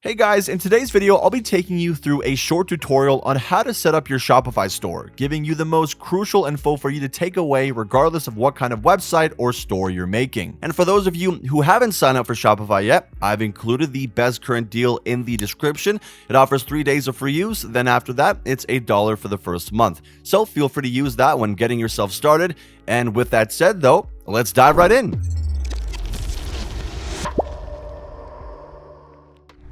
Hey guys, in today's video, I'll be taking you through a short tutorial on how to set up your Shopify store, giving you the most crucial info for you to take away regardless of what kind of website or store you're making. And for those of you who haven't signed up for Shopify yet, I've included the best current deal in the description. It offers 3 days of free use, then after that, it's $1 for the first month. So feel free to use that when getting yourself started. And with that said though, let's dive right in.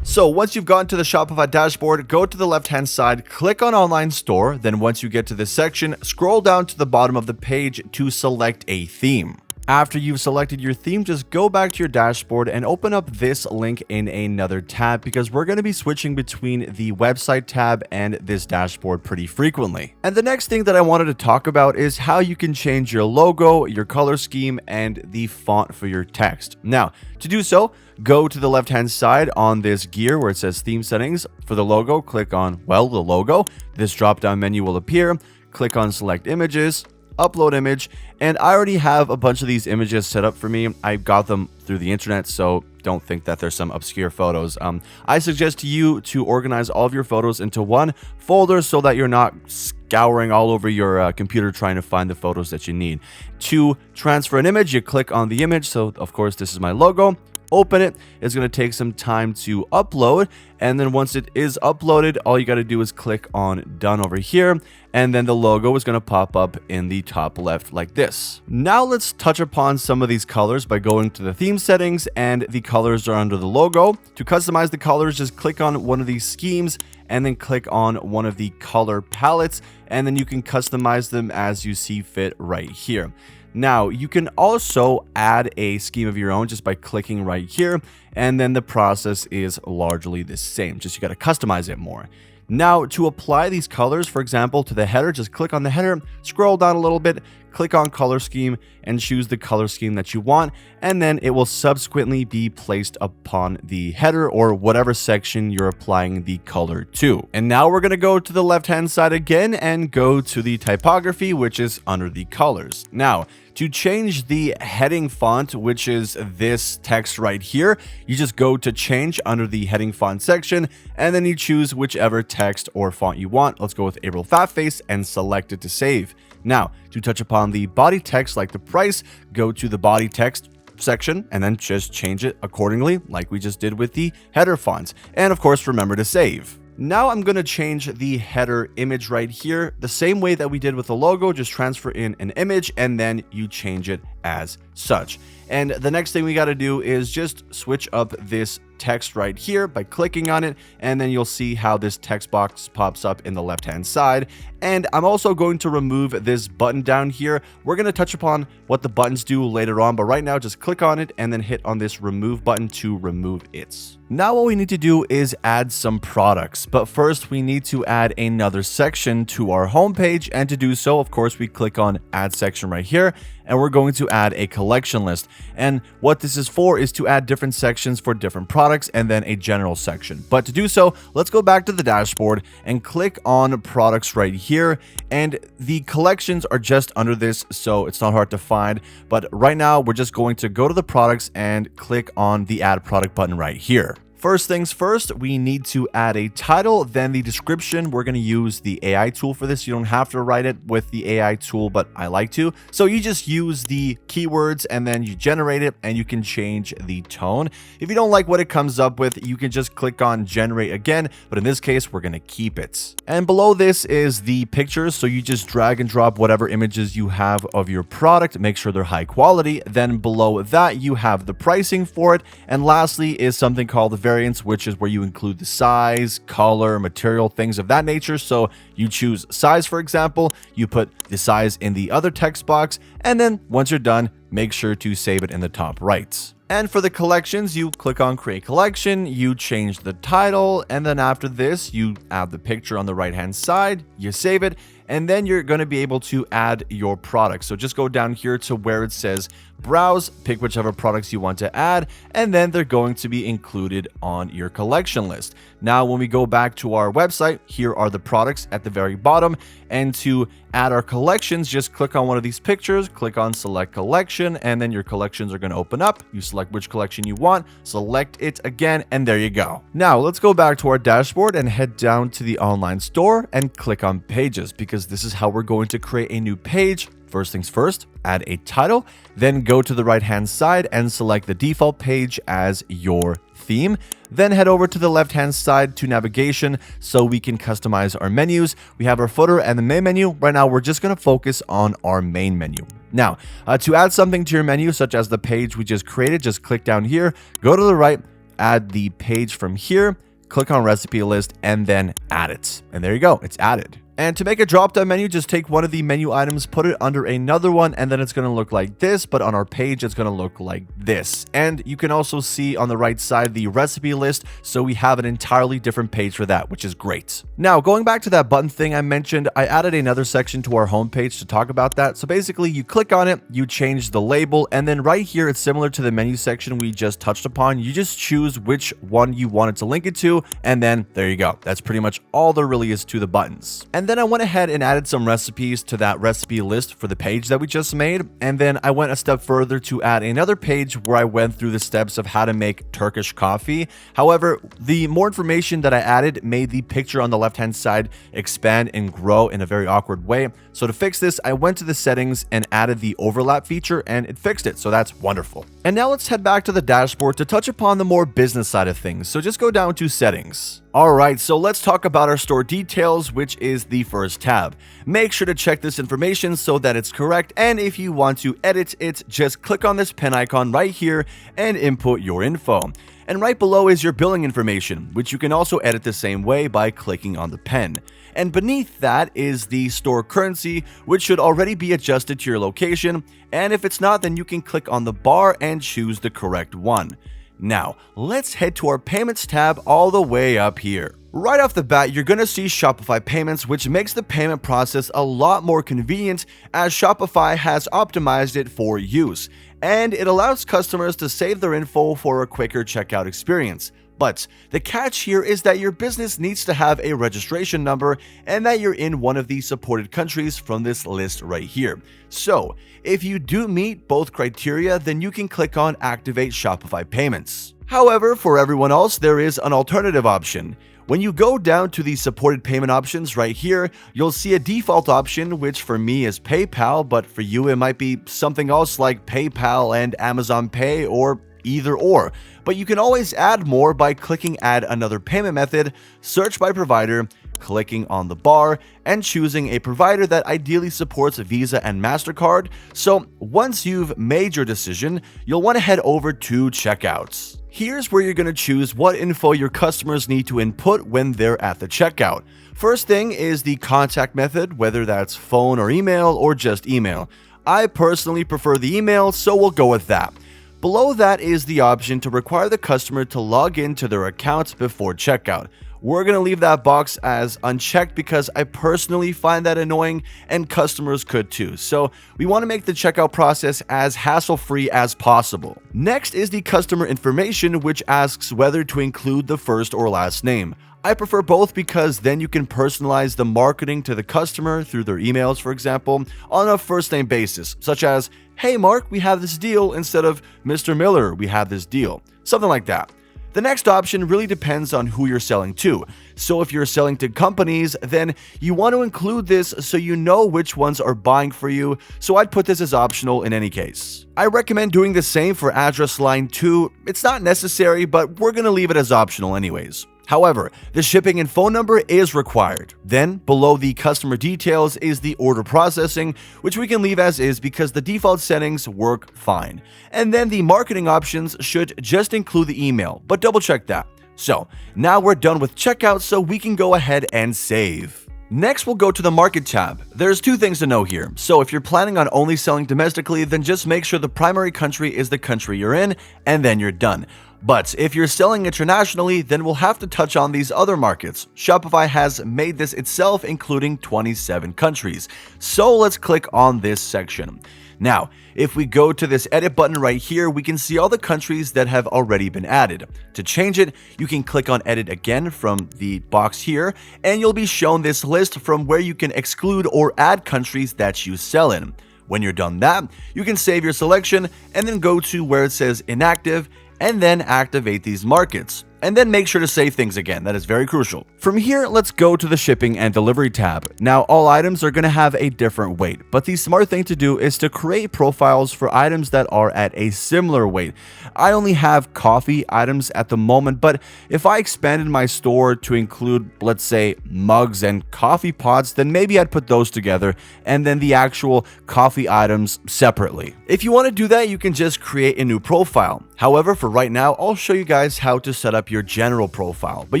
So once you've gotten to the Shopify dashboard, go to the left-hand side, click on Online Store. Then once you get to this section, scroll down to the bottom of the page to select a theme. After you've selected your theme, just go back to your dashboard and open up this link in another tab because we're going to be switching between the website tab and this dashboard pretty frequently. And the next thing that I wanted to talk about is how you can change your logo, your color scheme, and the font for your text. Now, to do so, go to the left-hand side on this gear where it says theme settings. For the logo, click on, the logo. This drop-down menu will appear. Click on select images, upload image, and I already have a bunch of these images set up for me. I got them through the internet, so don't think that there's some obscure photos. I suggest to you to organize all of your photos into one folder so that you're not scouring all over your computer trying to find the photos that you need. To transfer an image, you click on the image. So of course, this is my logo. Open it. It's going to take some time to upload, and then once it is uploaded, all you got to do is click on done over here, and then the logo is going to pop up in the top left like this. Now let's touch upon some of these colors by going to the theme settings, and the colors are under the logo. To customize the colors, just click on one of these schemes and then click on one of the color palettes, and then you can customize them as you see fit right here. Now, you can also add a scheme of your own just by clicking right here, and then the process is largely the same, just you got to customize it more. Now, to apply these colors, for example, to the header, just click on the header, scroll down a little bit, click on color scheme, and choose the color scheme that you want, and then it will subsequently be placed upon the header or whatever section you're applying the color to. And now we're going to go to the left-hand side again and go to the typography, which is under the colors. Now, to change the heading font, which is this text right here, you just go to change under the heading font section, and then you choose whichever text or font you want. Let's go with April Fat Face and select it to save. Now, to touch upon the body text like the price, go to the body text section and then just change it accordingly like we just did with the header fonts. And of course, remember to save. Now I'm going to change the header image right here the same way that we did with the logo. Just transfer in an image and then you change it as such. And the next thing we got to do is just switch up this text right here by clicking on it, and then you'll see how this text box pops up in the left hand side. And I'm also going to remove this button down here. We're going to touch upon what the buttons do later on, but right now just click on it and then hit on this remove button to remove it. Now what we need to do is add some products, but first we need to add another section to our homepage, and to do so, of course, we click on add section right here, and we're going to add a collection list. And what this is for is to add different sections for different products and then a general section. But to do so, let's go back to the dashboard and click on products right here. And the collections are just under this, so it's not hard to find. But right now, we're just going to go to the products and click on the add product button right here. First things first, we need to add a title, then the description. We're going to use the AI tool for this. You don't have to write it with the AI tool, but I like to. So you just use the keywords and then you generate it, and you can change the tone. If you don't like what it comes up with, you can just click on generate again, but in this case, we're going to keep it. And below this is the pictures. So you just drag and drop whatever images you have of your product, make sure they're high quality. Then below that, you have the pricing for it. And lastly is something called the variants, which is where you include the size, color, material, things of that nature. So you choose size, for example, you put the size in the other text box, and then once you're done, make sure to save it in the top right. And for the collections, you click on create collection, you change the title, and then after this, you add the picture on the right hand side, you save it, and then you're going to be able to add your products. So just go down here to where it says browse, pick whichever products you want to add, and then they're going to be included on your collection list. Now, when we go back to our website, here are the products at the very bottom, and to add our collections, just click on one of these pictures, click on select collection, and then your collections are going to open up. You select which collection you want, select it again, and there you go. Now, let's go back to our dashboard and head down to the online store and click on pages, because this is how we're going to create a new page. First things first, add a title, then go to the right-hand side and select the default page as your theme. Then head over to the left-hand side to navigation so we can customize our menus. We have our footer and the main menu. Right now, we're just going to focus on our main menu. Now, to add something to your menu, such as the page we just created, just click down here, go to the right, add the page from here, click on recipe list, and then add it. And there you go, it's added. And to make a drop-down menu, just take one of the menu items, put it under another one, and then it's going to look like this, but on our page, it's going to look like this. And you can also see on the right side the recipe list, so we have an entirely different page for that, which is great. Now, going back to that button thing I mentioned, I added another section to our homepage to talk about that. So basically, you click on it, you change the label, and then right here, it's similar to the menu section we just touched upon. You just choose which one you wanted to link it to, and then there you go. That's pretty much all there really is to the buttons. And then I went ahead and added some recipes to that recipe list for the page that we just made. And then I went a step further to add another page where I went through the steps of how to make Turkish coffee. However, the more information that I added made the picture on the left-hand side expand and grow in a very awkward way. So to fix this, I went to the settings and added the overlap feature, and it fixed it. So that's wonderful. And now let's head back to the dashboard to touch upon the more business side of things. So just go down to settings. Alright, so let's talk about our store details, which is the first tab. Make sure to check this information so that it's correct, and if you want to edit it, just click on this pen icon right here and input your info. And right below is your billing information, which you can also edit the same way by clicking on the pen. And beneath that is the store currency, which should already be adjusted to your location, and if it's not, then you can click on the bar and choose the correct one. Now, let's head to our payments tab all the way up here. Right off the bat, you're going to see Shopify payments, which makes the payment process a lot more convenient as Shopify has optimized it for use, and it allows customers to save their info for a quicker checkout experience. But the catch here is that your business needs to have a registration number and that you're in one of the supported countries from this list right here. So, if you do meet both criteria, then you can click on Activate Shopify Payments. However, for everyone else, there is an alternative option. When you go down to the supported payment options right here, you'll see a default option, which for me is PayPal, but for you it might be something else like PayPal and Amazon Pay or either or. But you can always add more by clicking Add Another Payment Method, search by provider, clicking on the bar, and choosing a provider that ideally supports Visa and MasterCard. So once you've made your decision, you'll want to head over to Checkouts. Here's where you're going to choose what info your customers need to input when they're at the checkout. First thing is the contact method, whether that's phone or email or just email. I personally prefer the email, so we'll go with that. Below that is the option to require the customer to log into their account before checkout. We're going to leave that box as unchecked because I personally find that annoying and customers could too. So we want to make the checkout process as hassle-free as possible. Next is the customer information, which asks whether to include the first or last name. I prefer both because then you can personalize the marketing to the customer through their emails, for example, on a first name basis, such as, "Hey Mark, we have this deal," instead of "Mr. Miller, we have this deal." Something like that. The next option really depends on who you're selling to. So if you're selling to companies, then you want to include this so you know which ones are buying for you. So I'd put this as optional in any case. I recommend doing the same for address line 2. It's not necessary, but we're going to leave it as optional anyways. However, the shipping and phone number is required. Then, below the customer details is the order processing, which we can leave as is because the default settings work fine. And then the marketing options should just include the email, but double check that. So, now we're done with checkout, so we can go ahead and save. Next, we'll go to the Market tab. There's two things to know here. So if you're planning on only selling domestically, then just make sure the primary country is the country you're in, and then you're done. But if you're selling internationally, then we'll have to touch on these other markets. Shopify has made this itself, including 27 countries. So let's click on this section. Now, if we go to this edit button right here, we can see all the countries that have already been added. To change it, you can click on edit again from the box here, and you'll be shown this list from where you can exclude or add countries that you sell in. When you're done that, you can save your selection and then go to where it says inactive and then activate these markets. And then make sure to save things again. That is very crucial. From here, let's go to the shipping and delivery tab. Now, all items are going to have a different weight, but the smart thing to do is to create profiles for items that are at a similar weight. I only have coffee items at the moment, but if I expanded my store to include, let's say, mugs and coffee pots, then maybe I'd put those together and then the actual coffee items separately. If you want to do that, you can just create a new profile. However, for right now, I'll show you guys how to set up your general profile, but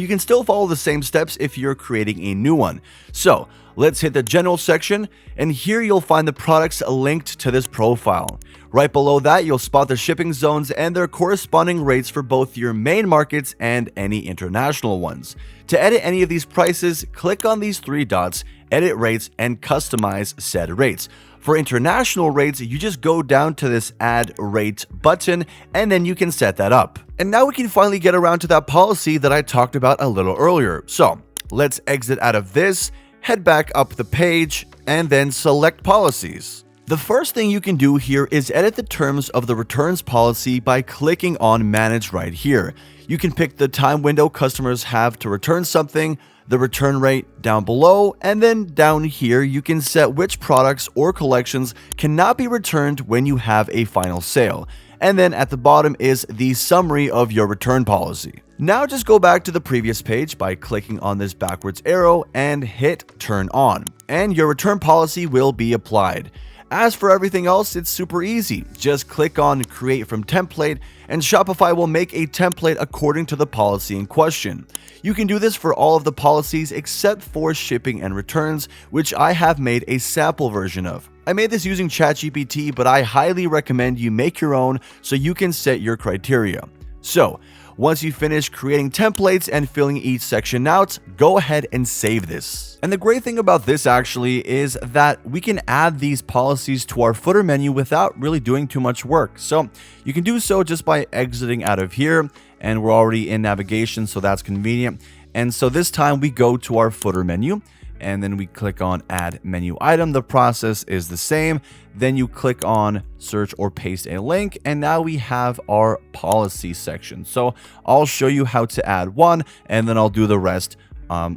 you can still follow the same steps if you're creating a new one. So let's hit the general section, and here you'll find the products linked to this profile. Right below that, you'll spot the shipping zones and their corresponding rates for both your main markets and any international ones. To edit any of these prices, click on these three dots, edit rates, and customize said rates. For international rates, you just go down to this add rate button and then you can set that up. And now we can finally get around to that policy that I talked about a little earlier. So let's exit out of this, head back up the page, and then select policies. The first thing you can do here is edit the terms of the returns policy by clicking on manage right here. You can pick the time window customers have to return something, the return rate down below, and then down here you can set which products or collections cannot be returned when you have a final sale. And then at the bottom is the summary of your return policy. Now just go back to the previous page by clicking on this backwards arrow and hit turn on, and your return policy will be applied. As for everything else, it's super easy. Just click on create from template and Shopify will make a template according to the policy in question. You can do this for all of the policies except for shipping and returns, which I have made a sample version of. I made this using ChatGPT, but I highly recommend you make your own so you can set your criteria. So, once you finish creating templates and filling each section out, go ahead and save this. And the great thing about this actually is that we can add these policies to our footer menu without really doing too much work. So you can do so just by exiting out of here, and we're already in navigation, so that's convenient. And so this time we go to our footer menu, and then we click on add menu item. The process is the same. Then you click on search or paste a link, and now we have our policy section. So I'll show you how to add one, and then I'll do the rest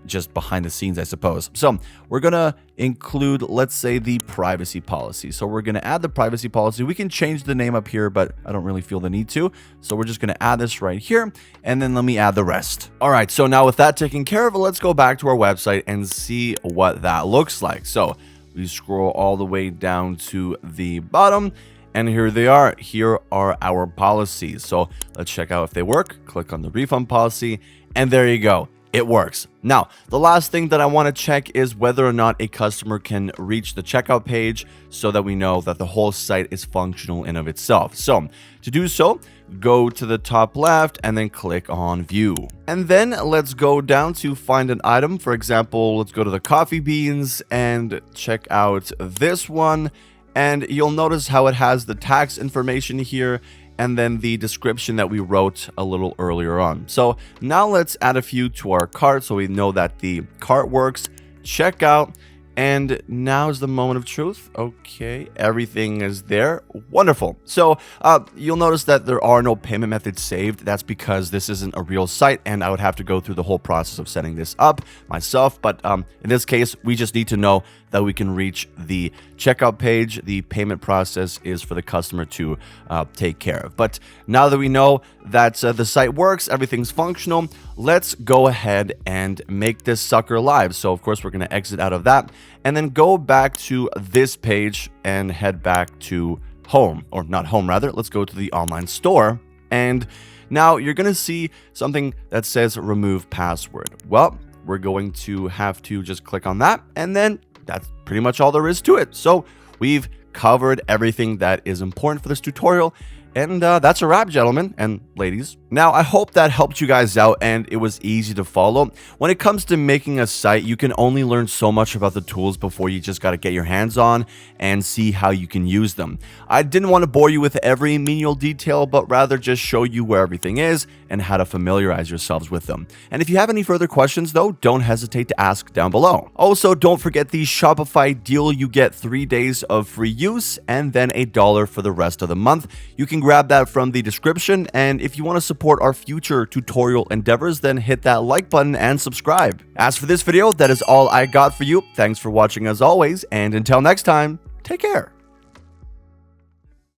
just behind the scenes, I suppose. So we're gonna include, let's say, the privacy policy. So we're gonna add the privacy policy. We can change the name up here, but I don't really feel the need to. So we're just gonna add this right here, and then let me add the rest. All right, so now with that taken care of, let's go back to our website and see what that looks like. So we scroll all the way down to the bottom, and here they are. Here are our policies. So let's check out if they work. Click on the refund policy, and there you go. It works. Now, the last thing that I want to check is whether or not a customer can reach the checkout page so that we know that the whole site is functional in of itself. So to do so, go to the top left and then click on view. And then let's go down to find an item. For example, let's go to the coffee beans and check out this one. And you'll notice how it has the tax information here and then the description that we wrote a little earlier on. So now let's add a few to our cart so we know that the cart works. Check out, and now's the moment of truth. Okay, everything is there. Wonderful. So you'll notice that there are no payment methods saved. That's because this isn't a real site, and I would have to go through the whole process of setting this up myself. But in this case, we just need to know that we can reach the checkout page. The payment process is for the customer to take care of. But now that we know that the site works, everything's functional, let's go ahead and make this sucker live. So of course, we're going to exit out of that and then go back to this page and head back to home, or not home rather. Let's go to the online store. And now you're going to see something that says remove password. Well, we're going to have to just click on that, and then that's pretty much all there is to it. So we've covered everything that is important for this tutorial, And that's a wrap, gentlemen and ladies. Now, I hope that helped you guys out and it was easy to follow. When it comes to making a site, you can only learn so much about the tools before you just got to get your hands on and see how you can use them. I didn't want to bore you with every menial detail, but rather just show you where everything is and how to familiarize yourselves with them. And if you have any further questions, though, don't hesitate to ask down below. Also, don't forget the Shopify deal. You get 3 days of free use and then $1 for the rest of the month. You can grab that from the description, and if you want to support our future tutorial endeavors, then hit that like button and subscribe. As for this video, that is all I got for you. Thanks for watching as always, and until next time, take care.